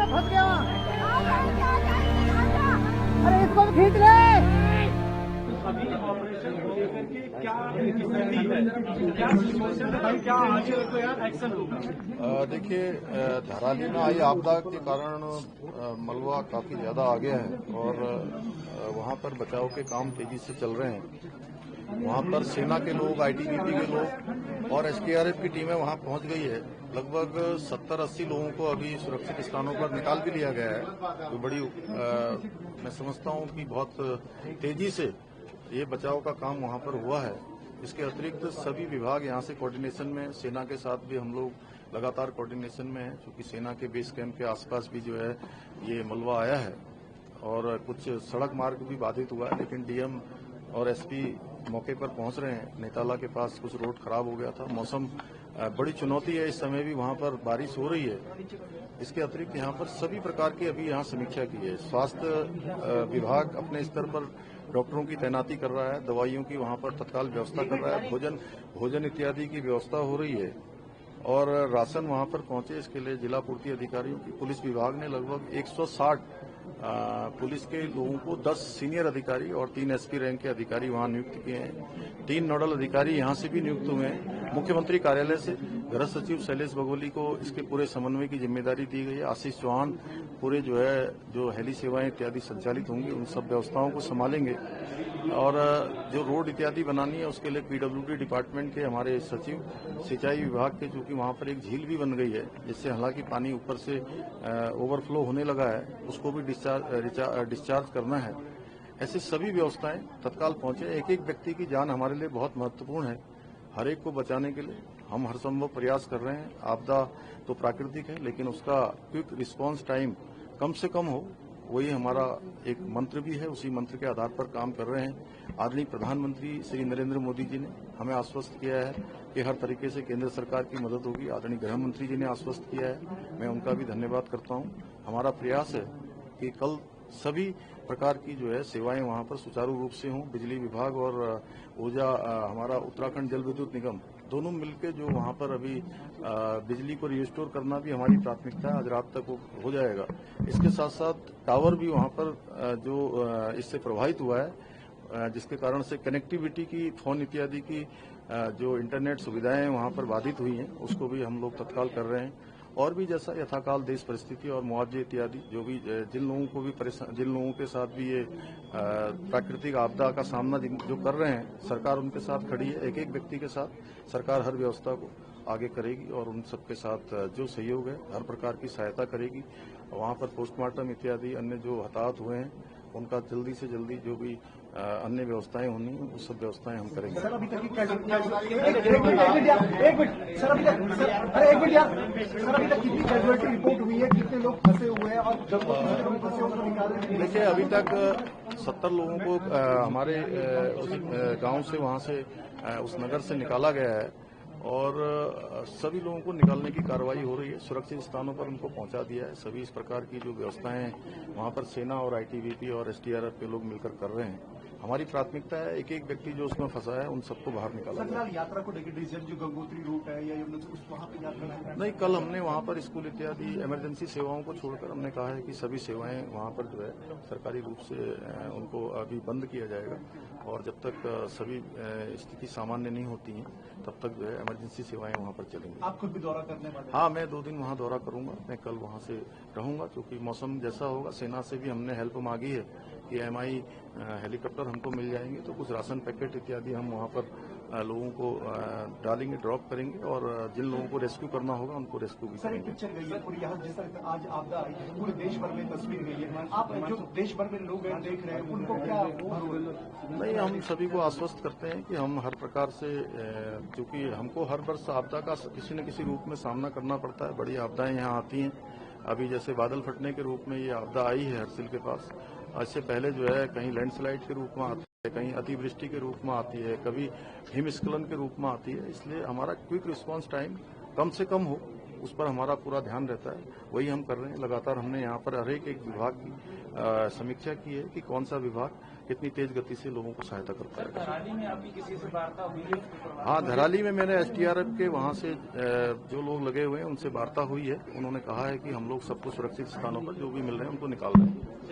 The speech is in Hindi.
फंस गया। अरे इसको भी खींच ले। अभी ऑपरेशन को लेकर के क्या स्थिति है, क्या सिचुएशन है, क्या आगे तो यार एक्शन होगा? देखिए, धराली में आई आपदा के कारण मलबा काफी ज्यादा आ गया है और वहां पर बचाव के काम तेजी से चल रहे हैं। वहां पर सेना के लोग, आईटीबीपी के लोग और एसडीआरएफ की टीमें वहां पहुंच गई है। लगभग 70-80 लोगों को अभी सुरक्षित स्थानों पर निकाल भी लिया गया है। तो बड़ी मैं समझता हूं कि बहुत तेजी से ये बचाव का काम वहां पर हुआ है। इसके अतिरिक्त सभी विभाग यहाँ से कोऑर्डिनेशन में, सेना के साथ भी हम लोग लगातार कोऑर्डिनेशन में हैं, क्योंकि सेना के बेस कैंप के आसपास भी जो है ये मलबा आया है और कुछ सड़क मार्ग भी बाधित हुआ है। लेकिन डीएम और एसपी मौके पर पहुंच रहे हैं। नेताला के पास कुछ रोड खराब हो गया था। मौसम बड़ी चुनौती है, इस समय भी वहां पर बारिश हो रही है। इसके अतिरिक्त यहाँ पर सभी प्रकार की अभी यहाँ समीक्षा की है। स्वास्थ्य विभाग अपने स्तर पर डॉक्टरों की तैनाती कर रहा है, दवाइयों की वहां पर तत्काल व्यवस्था कर रहा है, भोजन इत्यादि की व्यवस्था हो रही है और राशन वहां पर पहुंचे इसके लिए जिला पूर्ति अधिकारियों की, पुलिस विभाग ने लगभग 160 पुलिस के लोगों को 10 सीनियर अधिकारी और 3 एसपी रैंक के अधिकारी वहां नियुक्त किए हैं। 3 नोडल अधिकारी यहां से भी नियुक्त हुए हैं। मुख्यमंत्री कार्यालय से गृह सचिव शैलेश बघोली को इसके पूरे समन्वय की जिम्मेदारी दी गई है। आशीष चौहान पूरे जो हेली सेवाएं इत्यादि संचालित होंगी उन सब व्यवस्थाओं को संभालेंगे और जो रोड इत्यादि बनानी है उसके लिए पीडब्ल्यूडी डिपार्टमेंट के हमारे सचिव, सिंचाई विभाग के, चूंकि वहां पर एक झील भी बन गई है जिससे हालांकि पानी ऊपर से ओवरफ्लो होने लगा है, उसको भी डिस्चार्ज करना है। ऐसी सभी व्यवस्थाएं तत्काल पहुंचे। एक एक व्यक्ति की जान हमारे लिए बहुत महत्वपूर्ण है। हर एक को बचाने के लिए हम हर संभव प्रयास कर रहे हैं। आपदा तो प्राकृतिक है, लेकिन उसका क्विक रिस्पांस टाइम कम से कम हो, वही हमारा एक मंत्र भी है। उसी मंत्र के आधार पर काम कर रहे हैं। आदरणीय प्रधानमंत्री श्री नरेंद्र मोदी जी ने हमें आश्वस्त किया है कि हर तरीके से केंद्र सरकार की मदद होगी। आदरणीय गृह मंत्री जी ने आश्वस्त किया है, मैं उनका भी धन्यवाद करता हूं। हमारा प्रयास है कि कल सभी प्रकार की जो है सेवाएं वहां पर सुचारू रूप से हों। बिजली विभाग और ऊर्जा हमारा उत्तराखंड जल विद्युत निगम दोनों मिलकर जो वहां पर अभी बिजली को रिस्टोर करना भी हमारी प्राथमिकता है। आज रात तक वो हो जाएगा। इसके साथ साथ टावर भी वहां पर जो इससे प्रभावित हुआ है, जिसके कारण से कनेक्टिविटी की, फोन इत्यादि की जो इंटरनेट सुविधाएं वहां पर बाधित हुई हैं, उसको भी हम लोग तत्काल कर रहे हैं। और भी जैसा यथाकाल देश परिस्थिति और मुआवजे इत्यादि जो भी जिन लोगों के साथ भी ये प्राकृतिक आपदा का सामना जो कर रहे हैं, सरकार उनके साथ खड़ी है। एक एक व्यक्ति के साथ सरकार हर व्यवस्था को आगे करेगी और उन सबके साथ जो सहयोग है हर प्रकार की सहायता करेगी। वहां पर पोस्टमार्टम इत्यादि अन्य जो हताहत हुए हैं उनका जल्दी से जल्दी जो भी अन्य व्यवस्थाएं होनी है वो सब व्यवस्थाएं हम करेंगे। सर अभी तक कितने कैजुअलिटी रिपोर्ट हुई है, कितने लोग फंसे हुए हैं और जब फंसे उनको निकाल रहे हैं? देखिए, अभी तक 70 लोगों को हमारे उस गांव से, वहां से, उस नगर से निकाला गया है और सभी लोगों को निकालने की कार्रवाई हो रही है। सुरक्षित स्थानों पर उनको पहुंचा दिया है। सभी इस प्रकार की जो व्यवस्थाएं वहां पर सेना और आईटीबीपी और एसडीआरएफ के लोग मिलकर कर रहे हैं। हमारी प्राथमिकता है एक एक व्यक्ति जो उसमें फंसा है उन सबको बाहर निकाला जाए। यात्रा को लेकर डिसीजन जो गंगोत्री रूट है या वहां पे यात्रा नहीं, कल हमने वहां पर स्कूल इत्यादि इमरजेंसी सेवाओं को छोड़कर हमने कहा है कि सभी सेवाएं वहां पर जो है सरकारी रूप से उनको अभी बंद किया जाएगा और जब तक सभी स्थिति सामान्य नहीं होती है तब तक जो है इमरजेंसी सेवाएं वहां पर चलेंगी। आप खुद भी दौरा करने वाले? हाँ, मैं 2 दिन वहां दौरा करूंगा। मैं कल वहां से रहूंगा, क्योंकि मौसम जैसा होगा। सेना से भी हमने हेल्प मांगी है कि एमआई हेलीकॉप्टर हमको मिल जाएंगे तो कुछ राशन पैकेट इत्यादि हम वहां पर लोगों को डालेंगे, ड्रॉप करेंगे और जिन लोगों को रेस्क्यू करना होगा उनको रेस्क्यू भी करेंगे। पिक्चर गई है पूरी, यहाँ जिस तरह आज आपदा आई पूरे देश भर में तस्वीर गई है। आप जो देश भर में लोग देख रहे हैं उनको क्या? नहीं, हम सभी को आश्वस्त करते हैं कि हम हर प्रकार से, क्योंकि हमको हर वर्ष आपदा का किसी न किसी रूप में सामना करना पड़ता है। बड़ी आपदाएं यहाँ आती हैं। अभी जैसे बादल फटने के रूप में ये आपदा आई है हरसिल के पास। इससे पहले जो है कहीं लैंडस्लाइड के रूप में आती है, कहीं अतिवृष्टि के रूप में आती है, कभी हिमस्खलन के रूप में आती है। इसलिए हमारा क्विक रिस्पांस टाइम कम से कम हो, उस पर हमारा पूरा ध्यान रहता है, वही हम कर रहे हैं। लगातार हमने यहाँ पर हर एक विभाग की समीक्षा की है कि कौन सा विभाग कितनी तेज गति से लोगों को सहायता करता है। धराली में आपकी किसी से वार्ता हुई है? हाँ, धराली में मैंने एसडीआरएफ के वहाँ से जो लोग लगे हुए हैं उनसे वार्ता हुई है। उन्होंने कहा है कि हम लोग सबको सुरक्षित स्थानों पर जो भी मिल रहे हैं उनको निकाल रहे हैं।